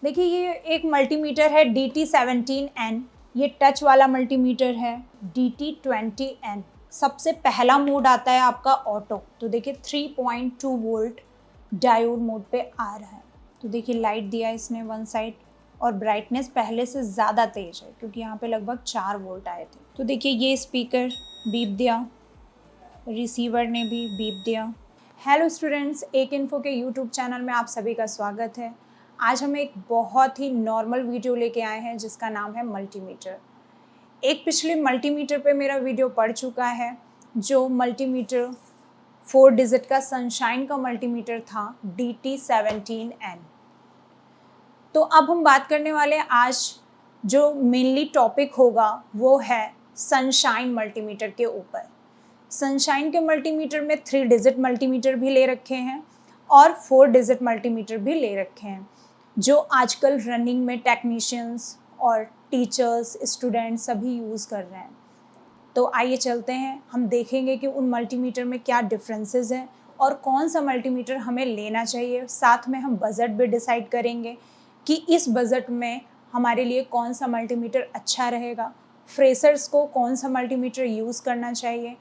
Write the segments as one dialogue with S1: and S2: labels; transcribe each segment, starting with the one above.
S1: देखिए ये एक मल्टीमीटर है DT17N, ये टच वाला मल्टीमीटर है DT20N। सबसे पहला मोड आता है आपका ऑटो। तो देखिए 3.2 वोल्ट डायोड मोड पे आ रहा है। तो देखिए लाइट दिया इसने वन साइड और ब्राइटनेस पहले से ज़्यादा तेज है क्योंकि यहाँ पे लगभग 4 वोल्ट आए थे। तो देखिए ये स्पीकर बीप दिया, रिसीवर ने भी बीप दिया। हेलो स्टूडेंट्स, एक इन्फो के यूट्यूब चैनल में आप सभी का स्वागत है। आज हम एक बहुत ही नॉर्मल वीडियो लेके आए हैं जिसका नाम है मल्टीमीटर। एक पिछले मल्टीमीटर पे मेरा वीडियो पड़ चुका है जो मल्टीमीटर 4 डिजिट का सनशाइन का मल्टीमीटर था DT17N। तो अब हम बात करने वाले आज जो मेनली टॉपिक होगा वो है सनशाइन मल्टीमीटर के ऊपर। सनशाइन के मल्टीमीटर में 3 डिजिट मल्टीमीटर भी ले रखे हैं और 4 डिजिट मल्टीमीटर भी ले रखे हैं जो आजकल रनिंग में टेक्नीशियंस और टीचर्स, स्टूडेंट्स सभी यूज़ कर रहे हैं। तो आइए चलते हैं, हम देखेंगे कि उन मल्टीमीटर में क्या डिफरेंसेस हैं और कौन सा मल्टीमीटर हमें लेना चाहिए। साथ में हम बजट भी डिसाइड करेंगे कि इस बजट में हमारे लिए कौन सा मल्टीमीटर अच्छा रहेगा, फ्रेशर्स को कौन सा मल्टीमीटर यूज़ करना चाहिए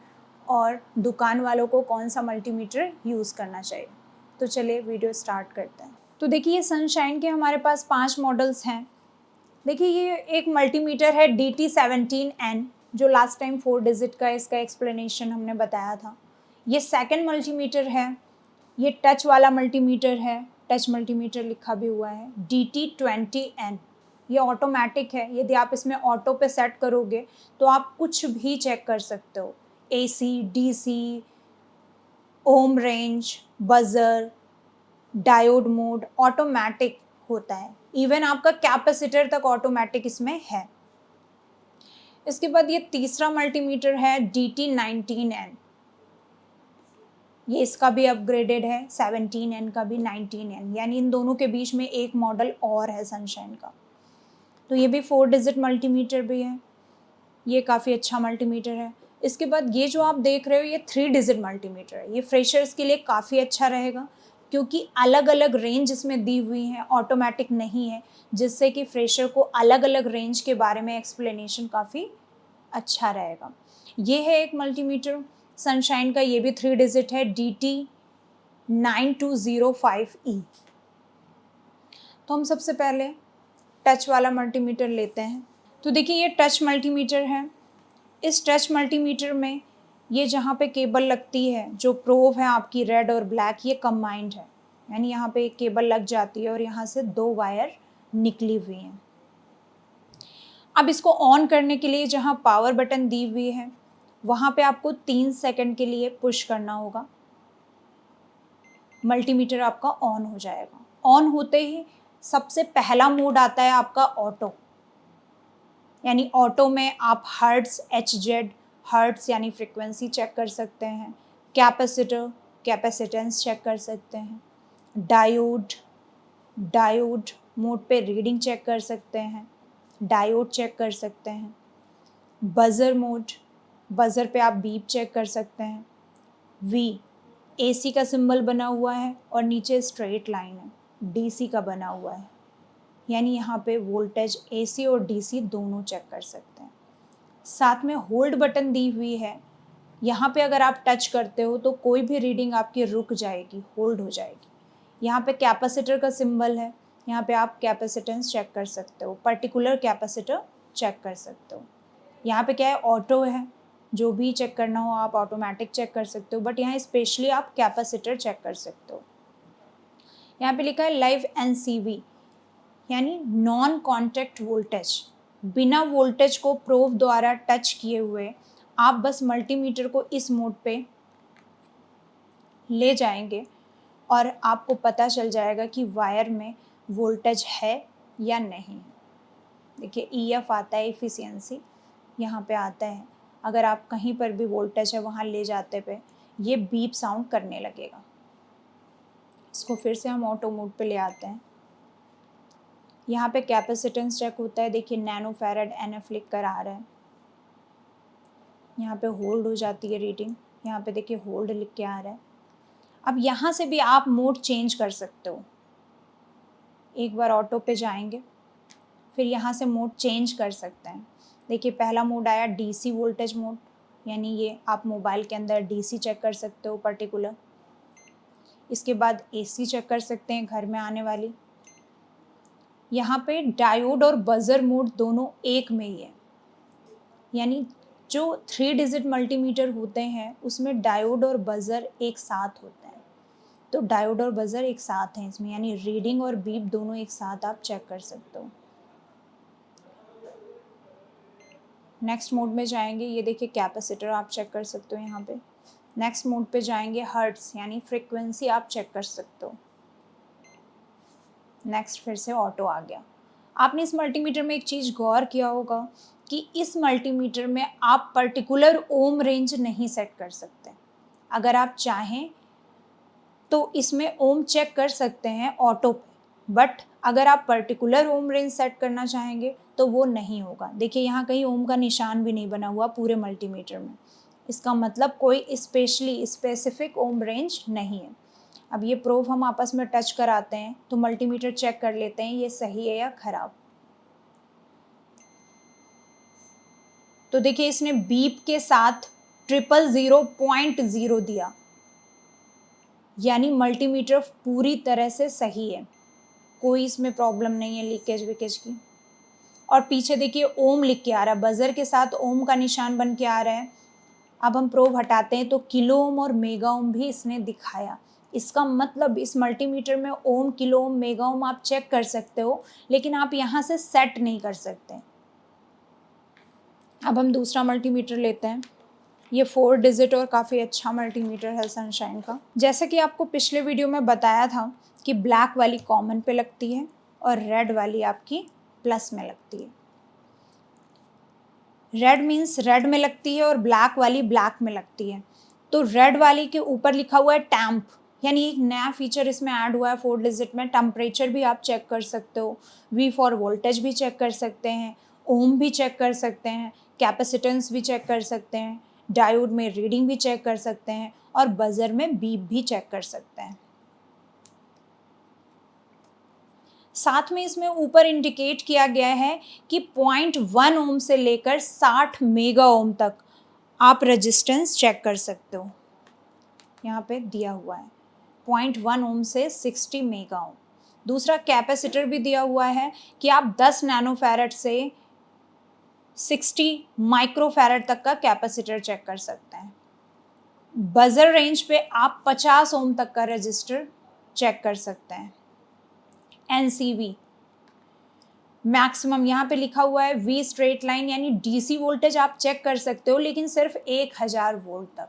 S1: और दुकान वालों को कौन सा मल्टीमीटर यूज़ करना चाहिए। तो चलिए वीडियो स्टार्ट करते हैं। तो देखिए ये सनशाइन के हमारे पास 5 मॉडल्स हैं। देखिए ये एक मल्टीमीटर है DT17N जो लास्ट टाइम 4 डिजिट का इसका एक्सप्लेनेशन हमने बताया था। ये सेकंड मल्टीमीटर है, ये टच वाला मल्टीमीटर है, टच मल्टीमीटर लिखा भी हुआ है DT20N। ये ऑटोमेटिक है, यदि आप इसमें ऑटो पे सेट करोगे तो आप कुछ भी चेक कर सकते हो, AC, DC, ओम range, buzzer, diode mode automatic होता है। इवन आपका कैपेसिटर तक ऑटोमेटिक इसमें है। इसके बाद ये तीसरा मल्टीमीटर है DT19N। ये इसका भी अपग्रेडेड है, 17N का भी 19N, यानी इन दोनों के बीच में एक मॉडल और है सनशाइन का। तो ये भी 4 डिजिट मल्टीमीटर भी है, ये काफ़ी अच्छा मल्टीमीटर है। इसके बाद ये जो आप देख रहे हो ये 3 डिजिट मल्टीमीटर है। ये फ्रेशर्स के लिए काफ़ी अच्छा रहेगा क्योंकि अलग अलग रेंज इसमें दी हुई है, ऑटोमेटिक नहीं है, जिससे कि फ्रेशर को अलग अलग रेंज के बारे में एक्सप्लेनेशन काफ़ी अच्छा रहेगा। ये है एक मल्टीमीटर सनशाइन का, ये भी 3 डिजिट है DT9205E। तो हम सबसे पहले टच वाला मल्टीमीटर लेते हैं। तो देखिए ये टच मल्टीमीटर है। इस टच मल्टीमीटर में ये जहाँ पे केबल लगती है, जो प्रोब है आपकी रेड और ब्लैक, ये कंबाइंड है, यानी यहाँ पे एक केबल लग जाती है और यहाँ से 2 वायर निकली हुई हैं। अब इसको ऑन करने के लिए जहाँ पावर बटन दी हुई है वहाँ पे आपको 3 सेकंड के लिए पुश करना होगा, मल्टीमीटर आपका ऑन हो जाएगा। ऑन होते ही सबसे पहला मोड आता है आपका ऑटो, यानी ऑटो में आप हर्ट्ज, HZ, हर्ट्ज यानी फ्रिक्वेंसी चेक कर सकते हैं, कैपेसिटर, कैपेसिटेंस चेक कर सकते हैं, डायोड मोड पे रीडिंग चेक कर सकते हैं, डायोड चेक कर सकते हैं, बजर मोड, बजर पे आप बीप चेक कर सकते हैं, V AC का सिंबल बना हुआ है और नीचे स्ट्रेट लाइन है, DC का बना हुआ है, यानी यहाँ पे वोल्टेज AC और DC दोनों चेक कर सकते हैं। साथ में होल्ड बटन दी हुई है, यहाँ पे अगर आप टच करते हो तो कोई भी रीडिंग आपकी रुक जाएगी, होल्ड हो जाएगी। यहाँ पे कैपेसिटर का सिंबल है, यहाँ पे आप कैपेसिटेंस चेक कर सकते हो, पर्टिकुलर कैपेसिटर चेक कर सकते हो। यहाँ पे क्या है, ऑटो है, जो भी चेक करना हो आप ऑटोमेटिक चेक कर सकते हो, बट यहाँ स्पेशली आप कैपेसिटर चेक कर सकते हो। यहाँ पे लिखा है लाइव NCV, यानी नॉन कॉन्टैक्ट वोल्टेज, बिना वोल्टेज को प्रोब द्वारा टच किए हुए आप बस मल्टीमीटर को इस मोड पे ले जाएंगे और आपको पता चल जाएगा कि वायर में वोल्टेज है या नहीं। देखिए EF आता है, एफिशिएंसी यहाँ पे आता है। अगर आप कहीं पर भी वोल्टेज है वहाँ ले जाते पे ये बीप साउंड करने लगेगा। इसको फिर से हम ऑटो मोड पे ले आते हैं। यहाँ पे कैपेसिटेंस चेक होता है, देखिए नैनो फैरड NF लिख कर आ रहा है। यहाँ पे होल्ड हो जाती है रीडिंग, यहाँ पे देखिए होल्ड लिख के आ रहा है। अब यहाँ से भी आप मोड चेंज कर सकते हो, एक बार ऑटो पे जाएंगे, फिर यहाँ से मोड चेंज कर सकते हैं। देखिए पहला मोड आया डीसी वोल्टेज मोड, यानी ये आप मोबाइल के अंदर डीसी चेक कर सकते हो पर्टिकुलर। इसके बाद एसी चेक कर सकते हैं घर में आने वाली। यहाँ पे डायोड और बजर मोड दोनों एक में ही है, यानी जो 3 डिजिट मल्टीमीटर होते हैं उसमें डायोड और बजर एक साथ होते हैं। तो डायोड और बजर एक साथ हैं इसमें, यानी रीडिंग और बीप दोनों एक साथ आप चेक कर सकते हो। नेक्स्ट मोड में जाएंगे, ये देखिए कैपेसिटर आप चेक कर सकते हो यहाँ पे। नेक्स्ट मोड पे जाएंगे हर्ट्स, यानी फ्रीक्वेंसी आप चेक कर सकते हो। नेक्स्ट फिर से ऑटो आ गया। आपने इस मल्टीमीटर में एक चीज़ गौर किया होगा कि इस मल्टीमीटर में आप पर्टिकुलर ओम रेंज नहीं सेट कर सकते। अगर आप चाहें तो इसमें ओम चेक कर सकते हैं ऑटो पे, बट अगर आप पर्टिकुलर ओम रेंज सेट करना चाहेंगे तो वो नहीं होगा। देखिए यहाँ कहीं ओम का निशान भी नहीं बना हुआ पूरे मल्टीमीटर में, इसका मतलब कोई स्पेसिफिक ओम रेंज नहीं है। अब ये प्रोब हम आपस में टच कराते हैं तो मल्टीमीटर चेक कर लेते हैं ये सही है या खराब। तो देखिए इसने बीप के साथ 000.0 दिया, यानी मल्टीमीटर पूरी तरह से सही है, कोई इसमें प्रॉब्लम नहीं है लीकेज विकेज की। और पीछे देखिए ओम लिख के आ रहा है, बजर के साथ ओम का निशान बन के आ रहा है। अब हम प्रोब हटाते हैं तो किलो ओम और मेगा ओम भी इसने दिखाया। इसका मतलब इस मल्टीमीटर में ओम, किलो ओम, मेगा ओम आप चेक कर सकते हो, लेकिन आप यहाँ से सेट नहीं कर सकते। अब हम दूसरा मल्टीमीटर लेते हैं। ये 4 डिजिट और काफ़ी अच्छा मल्टीमीटर है सनशाइन का। जैसे कि आपको पिछले वीडियो में बताया था कि ब्लैक वाली कॉमन पे लगती है और रेड वाली आपकी प्लस में लगती है। रेड मीन्स रेड में लगती है और ब्लैक वाली ब्लैक में लगती है। तो रेड वाली के ऊपर लिखा हुआ है टैम्प, यानी एक नया फीचर इसमें ऐड हुआ है 4 डिजिट में। टेम्परेचर भी आप चेक कर सकते हो, वी फॉर वोल्टेज भी चेक कर सकते हैं, ओम भी चेक कर सकते हैं, कैपेसिटेंस भी चेक कर सकते हैं, डायोड में रीडिंग भी चेक कर सकते हैं और बजर में बीप भी चेक कर सकते हैं। साथ में इसमें ऊपर इंडिकेट किया गया है कि 0.1 ओम से लेकर 60 मेगा ओम तक आप रेजिस्टेंस चेक कर सकते हो। यहाँ पे दिया हुआ है 0.1 ओम से 60 मेगा ओम। दूसरा कैपेसिटर भी दिया हुआ है कि आप 10 नैनोफैरेड से 60 माइक्रोफैरेड तक का कैपेसिटर चेक कर सकते हैं। बजर रेंज पे आप 50 ओम तक का रजिस्टर चेक कर सकते हैं। NCV मैक्सिमम यहाँ पे लिखा हुआ है V स्ट्रेट लाइन, यानी DC वोल्टेज आप चेक कर सकते हो, लेकिन सिर्फ 1000 वोल्ट तक।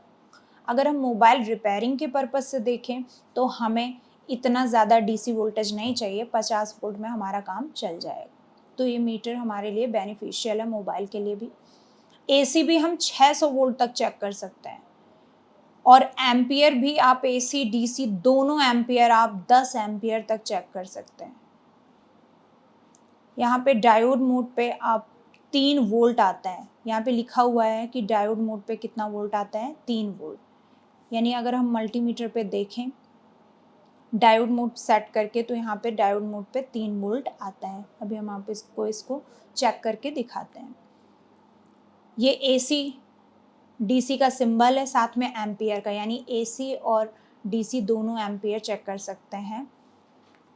S1: अगर हम मोबाइल रिपेयरिंग के पर्पज़ से देखें तो हमें इतना ज़्यादा DC वोल्टेज नहीं चाहिए, 50 वोल्ट में हमारा काम चल जाएगा। तो ये मीटर हमारे लिए बेनिफिशियल है, मोबाइल के लिए भी। AC भी हम 600 वोल्ट तक चेक कर सकते हैं और एम्पियर भी आप AC DC दोनों एम्पियर आप 10 एम्पियर तक चेक कर सकते हैं। यहाँ पे डायोड मोड पे आप 3 वोल्ट आता है, यहाँ पे लिखा हुआ है कि डायोड मोड पे कितना वोल्ट आता है, 3 वोल्ट। यानी अगर हम मल्टीमीटर पे देखें डायोड मोड सेट करके तो यहाँ पे डायोड मोड पे 3 वोल्ट आता है। अभी हम आप इसको चेक करके दिखाते हैं। ये AC DC का सिंबल है, साथ में एम्पियर का, यानी AC और DC दोनों एम्पियर चेक कर सकते हैं।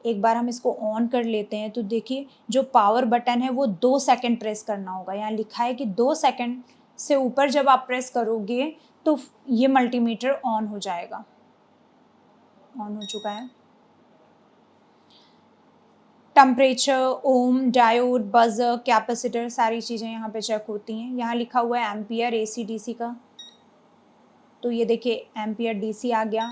S1: एक बार हम इसको ऑन कर लेते हैं तो देखिए जो पावर बटन है वो 2 सेकंड प्रेस करना होगा। यहाँ लिखा है कि 2 सेकंड से ऊपर जब आप प्रेस करोगे तो ये मल्टीमीटर ऑन हो जाएगा। ऑन हो चुका है। टेम्परेचर, ओम, डायोड, बजर, कैपेसिटर सारी चीज़ें यहाँ पे चेक होती हैं। यहाँ लिखा हुआ है एम्पियर AC DC का, तो ये देखिए एम्पियर DC आ गया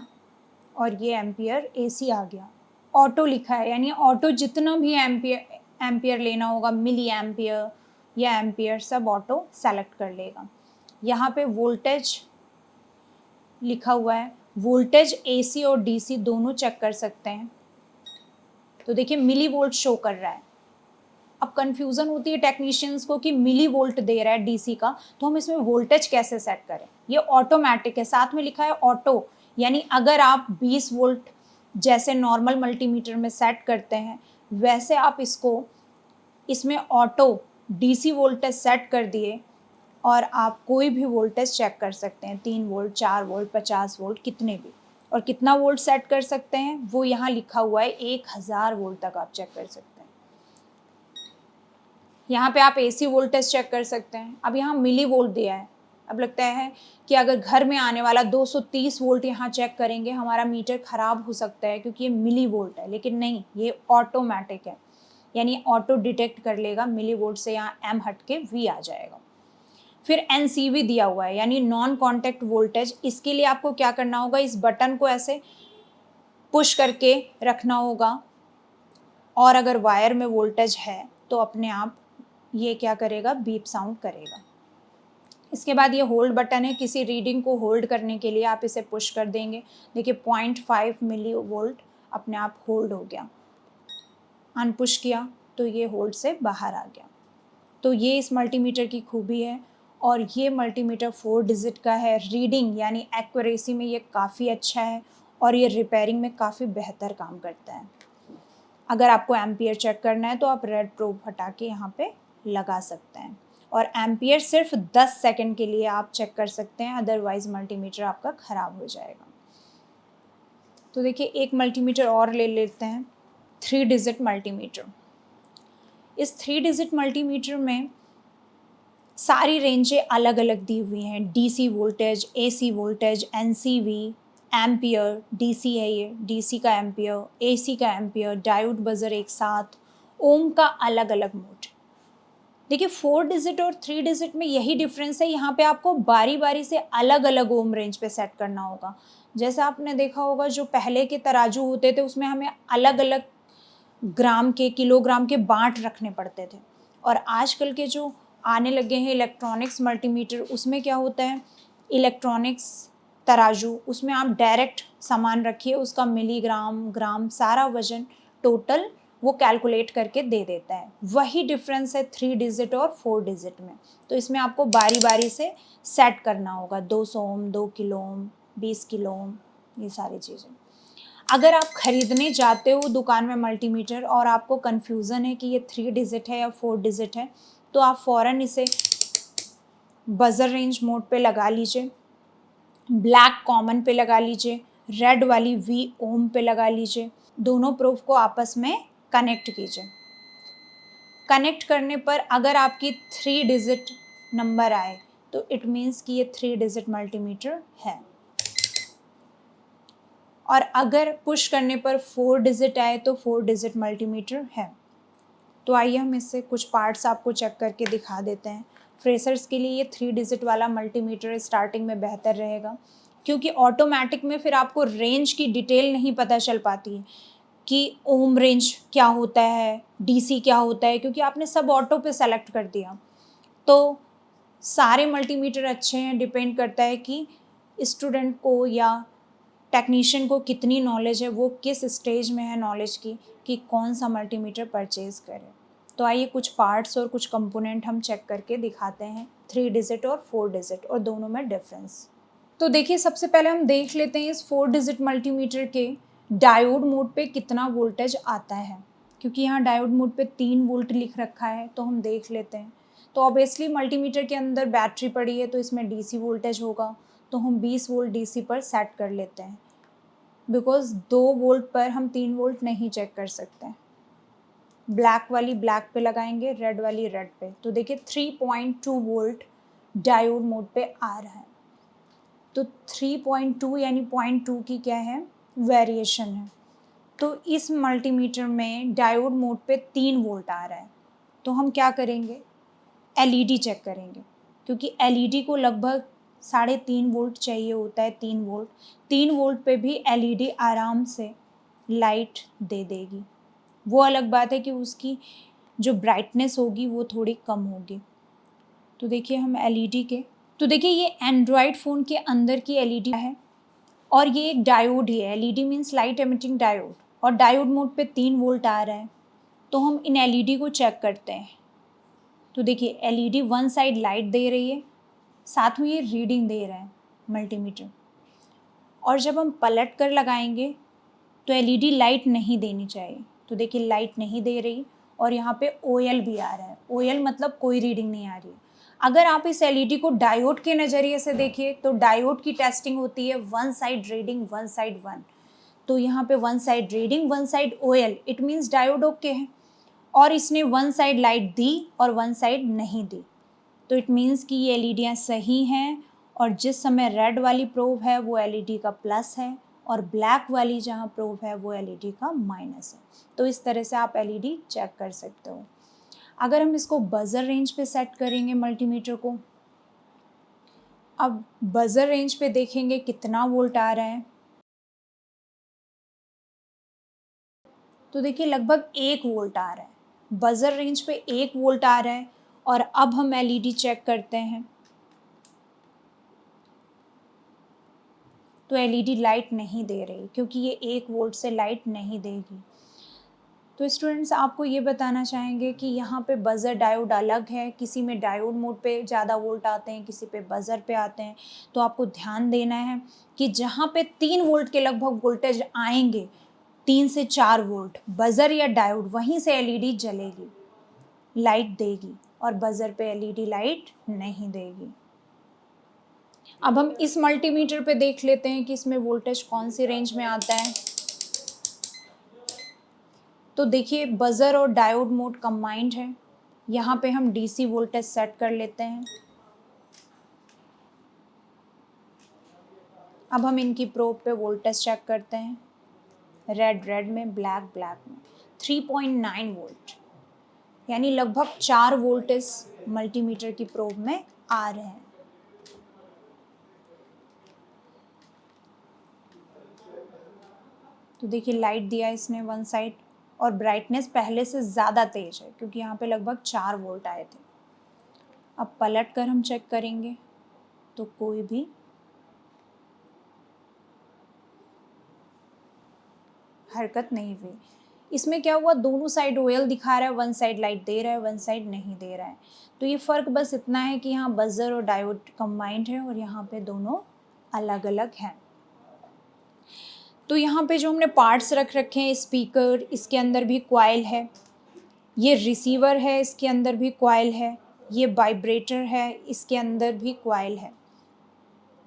S1: और ये एम्पियर AC आ गया। ऑटो लिखा है, यानी ऑटो जितना भी एम्पियर लेना होगा, मिली एम्पियर या एम्पियर, सब ऑटो सेलेक्ट कर लेगा। यहाँ पे वोल्टेज लिखा हुआ है, वोल्टेज AC और DC दोनों चेक कर सकते हैं। तो देखिए मिली वोल्ट शो कर रहा है। अब कंफ्यूजन होती है टेक्नीशियंस को कि मिली वोल्ट दे रहा है DC का, तो हम इसमें वोल्टेज कैसे सेट करें। ये ऑटोमेटिक है, साथ में लिखा है ऑटो, यानी अगर आप 20 वोल्ट जैसे नॉर्मल मल्टीमीटर में सेट करते हैं वैसे आप इसमें ऑटो डीसी वोल्टेज सेट कर दिए और आप कोई भी वोल्टेज चेक कर सकते हैं, 3 वोल्ट, 4 वोल्ट, 50 वोल्ट, कितने भी। और कितना वोल्ट सेट कर सकते हैं वो यहाँ लिखा हुआ है, 1000 वोल्ट तक आप चेक कर सकते हैं। यहाँ पे आप एसी वोल्टेज चेक कर सकते हैं। अब यहाँ मिली वोल्ट दिया है। अब लगता है कि अगर घर में आने वाला 230 वोल्ट यहाँ चेक करेंगे, हमारा मीटर ख़राब हो सकता है क्योंकि ये मिली वोल्ट है, लेकिन नहीं, ये ऑटोमेटिक है, यानी ऑटो डिटेक्ट कर लेगा। मिली वोल्ट से यहाँ एम हट के वी आ जाएगा। फिर एनसीवी दिया हुआ है, यानी नॉन कॉन्टैक्ट वोल्टेज। इसके लिए आपको क्या करना होगा, इस बटन को ऐसे पुश करके रखना होगा, और अगर वायर में वोल्टेज है तो अपने आप ये क्या करेगा, बीप साउंड करेगा। इसके बाद ये होल्ड बटन है, किसी रीडिंग को होल्ड करने के लिए आप इसे पुश कर देंगे। देखिए 0.5 मिली वोल्ट अपने आप होल्ड हो गया। अनपुश किया तो ये होल्ड से बाहर आ गया। तो ये इस मल्टीमीटर की खूबी है। और ये मल्टीमीटर 4 डिजिट का है। रीडिंग यानी एक्यूरेसी में ये काफ़ी अच्छा है और ये रिपेयरिंग में काफ़ी बेहतर काम करता है। अगर आपको एम्पियर चेक करना है तो आप रेड प्रोब हटा के यहाँ पे लगा सकते हैं, और एम्पियर सिर्फ 10 सेकंड के लिए आप चेक कर सकते हैं, अदरवाइज मल्टीमीटर आपका ख़राब हो जाएगा। तो देखिए एक मल्टीमीटर और ले लेते हैं, 3 डिजिट मल्टीमीटर। इस 3 डिजिट मल्टीमीटर में सारी रेंजें अलग अलग दी हुई हैं, DC voltage, AC voltage, NCV, ampere, DC है ये, डीसी का एम्पियर, एसी का एम्पियर, डायोड बजर एक साथ, ओम का अलग अलग मोड। देखिए 4 डिजिट और 3 डिजिट में यही डिफरेंस है, यहाँ पे आपको बारी बारी से अलग अलग ओम रेंज पे सेट करना होगा। जैसा आपने देखा होगा जो पहले के तराजू होते थे उसमें हमें अलग अलग ग्राम के, किलोग्राम के बाँट रखने पड़ते थे, और आजकल के जो आने लगे हैं इलेक्ट्रॉनिक्स मल्टीमीटर, उसमें क्या होता है, इलेक्ट्रॉनिक्स तराजू, उसमें आप डायरेक्ट सामान रखिए, उसका मिलीग्राम, ग्राम, सारा वजन टोटल वो कैलकुलेट करके दे देता है। वही डिफरेंस है 3 डिजिट और 4 डिजिट में। तो इसमें आपको बारी बारी से सेट करना होगा, 200 ओम, 2 किलो ओम, 20 किलो ओम, ये सारी चीज़ें। अगर आप ख़रीदने जाते हो दुकान में मल्टीमीटर और आपको कन्फ्यूज़न है कि ये 3 डिजिट है या 4 डिजिट है, तो आप फ़ौरन इसे बज़र रेंज मोड पे लगा लीजिए, ब्लैक कॉमन पे लगा लीजिए, रेड वाली वी ओम पे लगा लीजिए। दोनों प्रूफ को आपस में कनेक्ट कीजिए। कनेक्ट करने पर अगर आपकी 3 डिजिट नंबर आए तो इट मीन्स कि ये 3 डिजिट मल्टीमीटर है, और अगर पुश करने पर 4 डिजिट आए तो 4 डिजिट मल्टीमीटर है। तो आइए हम इससे कुछ पार्ट्स आपको चेक करके दिखा देते हैं। फ्रेशर्स के लिए ये 3 डिजिट वाला मल्टीमीटर स्टार्टिंग में बेहतर रहेगा, क्योंकि ऑटोमेटिक में फिर आपको रेंज की डिटेल नहीं पता चल पाती है कि ओम रेंज क्या होता है, डीसी क्या होता है, क्योंकि आपने सब ऑटो पे सेलेक्ट कर दिया। तो सारे मल्टीमीटर अच्छे हैं, डिपेंड करता है कि स्टूडेंट को या टेक्नीशियन को कितनी नॉलेज है, वो किस स्टेज में है नॉलेज की, कि कौन सा मल्टीमीटर परचेज़ करे। तो आइए कुछ पार्ट्स और कुछ कंपोनेंट हम चेक करके दिखाते हैं, 3 डिजिट और 4 डिजिट, और दोनों में डिफरेंस। तो देखिए सबसे पहले हम देख लेते हैं इस 4 डिजिट मल्टीमीटर के डायोड मोड पे कितना वोल्टेज आता है, क्योंकि यहाँ डायोड मोड पे 3 वोल्ट लिख रखा है, तो हम देख लेते हैं। तो ऑब्वियसली मल्टीमीटर के अंदर बैटरी पड़ी है तो इसमें डीसी वोल्टेज होगा, तो हम 20 वोल्ट डीसी पर सेट कर लेते हैं, बिकॉज 2 वोल्ट पर हम 3 वोल्ट नहीं चेक कर सकते। ब्लैक वाली ब्लैक पे लगाएंगे, रेड वाली रेड पे। तो देखिए 3.2 वोल्ट डायोड मोड पे आ रहा है। तो 3.2 यानी 0.2 की क्या है, वेरिएशन है। तो इस मल्टीमीटर में डायोड मोड पे 3 वोल्ट आ रहा है, तो हम क्या करेंगे, एलईडी चेक करेंगे, क्योंकि एलईडी को लगभग 3.5 वोल्ट चाहिए होता है, 3 वोल्ट। 3 वोल्ट पे भी एलईडी आराम से लाइट दे देगी। वो अलग बात है कि उसकी जो ब्राइटनेस होगी वो थोड़ी कम होगी। तो देखिए हम एलईडी के, तो देखिए ये एंड्रॉयड फ़ोन के अंदर की एलईडी है, और ये एक डायोड ही है। LED means light emitting diode, और डायोड मोड पे 3 वोल्ट आ रहा है। तो हम इन एलईडी को चेक करते हैं। तो देखिए एलईडी वन साइड लाइट दे रही है, साथ में ये रीडिंग दे रहा है मल्टीमीटर, और जब हम पलट कर लगाएंगे तो एलईडी लाइट नहीं देनी चाहिए। तो देखिए लाइट नहीं दे रही और यहाँ पे OL भी आ रहा है। OL मतलब कोई रीडिंग नहीं आ रही। अगर आप इस LED को डायोड के नज़रिए से देखिए तो डायोड की टेस्टिंग होती है one side reading one side 1। तो यहाँ पे one side reading one side OL, it means diode okay है। और इसने वन साइड लाइट दी और वन साइड नहीं दी, तो इट मीन्स कि ये एलईडियाँ सही हैं। और जिस समय रेड वाली प्रोब है वो LED का प्लस है और ब्लैक वाली जहाँ प्रोब है वो LED का माइनस है। तो इस तरह से आप LED चेक कर सकते हो। अगर हम इसको बजर रेंज पे सेट करेंगे मल्टीमीटर को, अब बजर रेंज पे देखेंगे कितना वोल्ट आ रहा है, तो देखिए लगभग 1 वोल्ट आ रहा है। बजर रेंज पे 1 वोल्ट आ रहा है। और अब हम LED चेक करते हैं तो LED लाइट नहीं दे रही क्योंकि ये 1 वोल्ट से लाइट नहीं देगी। तो स्टूडेंट्स आपको ये बताना चाहेंगे कि यहाँ पे बजर डायोड अलग है, किसी में डायोड मोड पे ज़्यादा वोल्ट आते हैं, किसी पे बजर पे आते हैं। तो आपको ध्यान देना है कि जहाँ पे 3 वोल्ट के लगभग वोल्टेज आएंगे, 3 से 4 वोल्ट, बजर या डायोड, वहीं से LED जलेगी, लाइट देगी, और बजर पे LED लाइट नहीं देगी। अब हम इस मल्टीमीटर पे देख लेते हैं कि इसमें वोल्टेज कौन सी रेंज में आता है। तो देखिए बजर और डायोड मोड कंबाइंड है। यहाँ पे हम DC वोल्टेज सेट कर लेते हैं। अब हम इनकी प्रोब पे वोल्टेज चेक करते हैं। रेड रेड में, ब्लैक ब्लैक में। 3.9 वोल्ट, यानी लगभग 4 वोल्ट इस मल्टीमीटर की प्रोब में आ रहे हैं। तो देखिए लाइट दिया इसने वन साइड और ब्राइटनेस पहले से ज़्यादा तेज है क्योंकि यहाँ पे लगभग 4 वोल्ट आए थे। अब पलट कर हम चेक करेंगे तो कोई भी हरकत नहीं हुई। इसमें क्या हुआ, दोनों साइड OL दिखा रहा है, वन साइड लाइट दे रहा है, वन साइड नहीं दे रहा है। तो ये फ़र्क बस इतना है कि यहाँ बजर और डायोड कंबाइंड है और यहाँ पे दोनों अलग अलग हैं। तो यहाँ पे जो हमने पार्ट्स रख रखे हैं, स्पीकर, इसके अंदर भी कॉइल है, ये रिसीवर है, इसके अंदर भी कॉइल है, ये वाइब्रेटर है, इसके अंदर भी कॉइल है।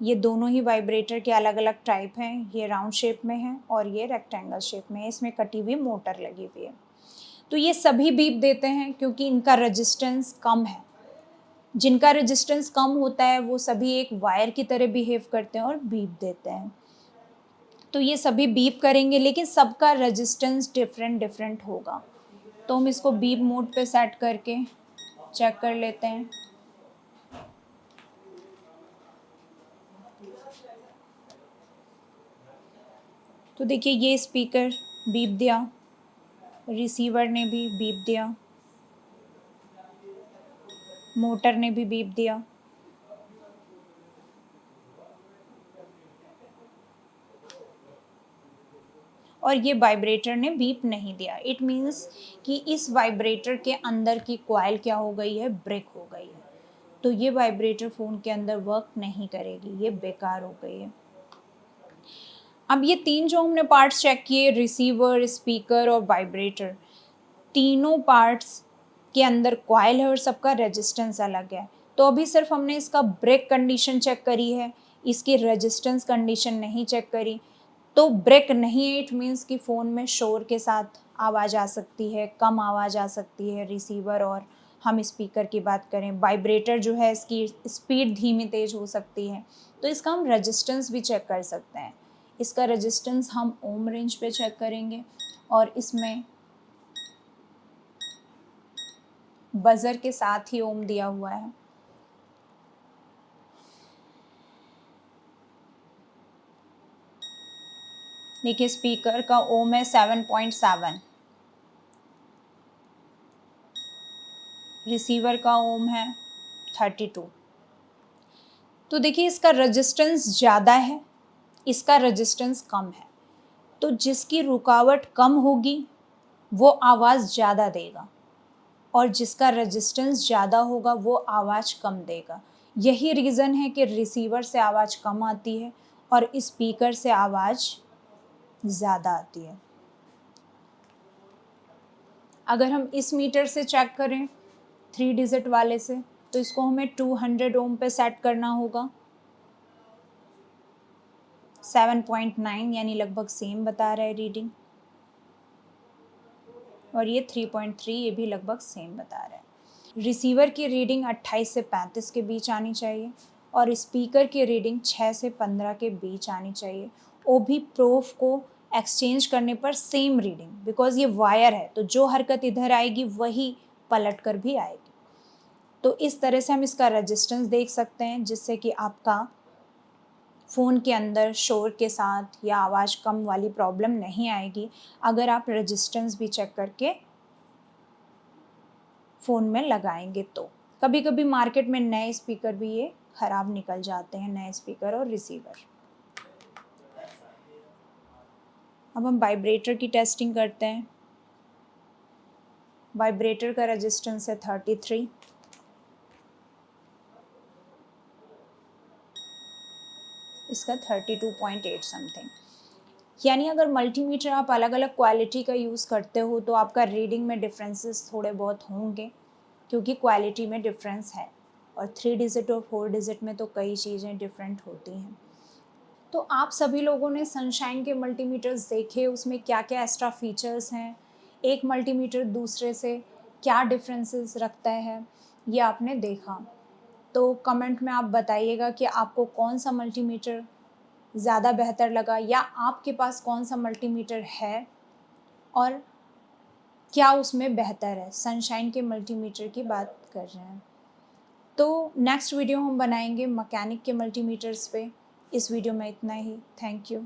S1: ये दोनों ही वाइब्रेटर के अलग अलग टाइप हैं। ये राउंड शेप में है और ये रेक्टेंगल शेप में है। इसमें कटी हुई मोटर लगी हुई है। तो ये सभी बीप देते हैं क्योंकि इनका रेजिस्टेंस कम है। जिनका रेजिस्टेंस कम होता है वो सभी एक वायर की तरह बिहेव करते हैं और बीप देते हैं। तो ये सभी बीप करेंगे लेकिन सबका रेजिस्टेंस डिफरेंट डिफरेंट होगा। तो हम इसको बीप मोड पे सेट करके चेक कर लेते हैं। तो देखिए ये स्पीकर बीप दिया, रिसीवर ने भी बीप दिया, मोटर ने भी बीप दिया। और ये वाइब्रेटर ने बीप नहीं दिया। इट मीन्स कि इस वाइब्रेटर के अंदर की कॉइल क्या हो गई है, ब्रेक हो गई है। तो ये वाइब्रेटर फ़ोन के अंदर वर्क नहीं करेगी, ये बेकार हो गई है। अब ये 3 जो हमने पार्ट्स चेक किए, रिसीवर, स्पीकर और वाइब्रेटर, तीनों पार्ट्स के अंदर कॉइल है और सबका रेजिस्टेंस अलग है। तो अभी सिर्फ हमने इसका ब्रेक कंडीशन चेक करी है, इसकी रेजिस्टेंस कंडीशन नहीं चेक करी। तो ब्रेक नहीं है, इट मीन्स कि फ़ोन में शोर के साथ आवाज़ आ सकती है, कम आवाज़ आ सकती है। रिसीवर और हम स्पीकर की बात करें, वाइब्रेटर जो है इसकी स्पीड धीमी तेज़ हो सकती है। तो इसका हम रेजिस्टेंस भी चेक कर सकते हैं। इसका रेजिस्टेंस हम ओम रेंज पे चेक करेंगे और इसमें बजर के साथ ही ओम दिया हुआ है। देखिए स्पीकर का ओम है 7.7, रिसीवर का ओम है 32। तो देखिए इसका रेजिस्टेंस ज़्यादा है, इसका रेजिस्टेंस कम है। तो जिसकी रुकावट कम होगी वो आवाज़ ज़्यादा देगा और जिसका रेजिस्टेंस ज़्यादा होगा वो आवाज़ कम देगा। यही रीज़न है कि रिसीवर से आवाज़ कम आती है और स्पीकर से आवाज़ ज़्यादा आती है। अगर हम इस मीटर से चेक करें 3 डिजिट वाले से, तो इसको हमें 200 ओम पे सेट करना होगा। 7.9 यानी लगभग सेम बता रहा है रीडिंग, और ये 3.3 ये भी लगभग सेम बता रहा है। रिसीवर की रीडिंग 28 से 35 के बीच आनी चाहिए और स्पीकर की रीडिंग 6 से 15 के बीच आनी चाहिए। वो भी प्रोफ को एक्सचेंज करने पर सेम रीडिंग, बिकॉज ये वायर है तो जो हरकत इधर आएगी वही पलट कर भी आएगी। तो इस तरह से हम इसका रेजिस्टेंस देख सकते हैं, जिससे कि आपका फ़ोन के अंदर शोर के साथ या आवाज़ कम वाली प्रॉब्लम नहीं आएगी अगर आप रेजिस्टेंस भी चेक करके फ़ोन में लगाएंगे। तो कभी कभी मार्केट में नए स्पीकर भी ये ख़राब निकल जाते हैं, नए स्पीकर और रिसीवर। अब हम वाइब्रेटर की टेस्टिंग करते हैं। वाइब्रेटर का रेजिस्टेंस है 33, इसका 32.8 समथिंग। यानी अगर मल्टीमीटर आप अलग अलग क्वालिटी का यूज़ करते हो तो आपका रीडिंग में डिफरेंसेस थोड़े बहुत होंगे, क्योंकि क्वालिटी में डिफरेंस है, और 3 डिजिट और 4 डिजिट में तो कई चीज़ें डिफरेंट होती हैं। तो आप सभी लोगों ने सनशाइन के मल्टीमीटर्स देखे, उसमें क्या क्या एक्स्ट्रा फीचर्स हैं, एक मल्टीमीटर दूसरे से क्या डिफरेंसेस रखता है, ये आपने देखा। तो कमेंट में आप बताइएगा कि आपको कौन सा मल्टीमीटर ज़्यादा बेहतर लगा, या आपके पास कौन सा मल्टीमीटर है और क्या उसमें बेहतर है। सनशाइन के मल्टीमीटर की बात कर रहे हैं। तो नेक्स्ट वीडियो हम बनाएंगे मैकेनिक के मल्टीमीटर्स पे। इस वीडियो में इतना ही। Thank you.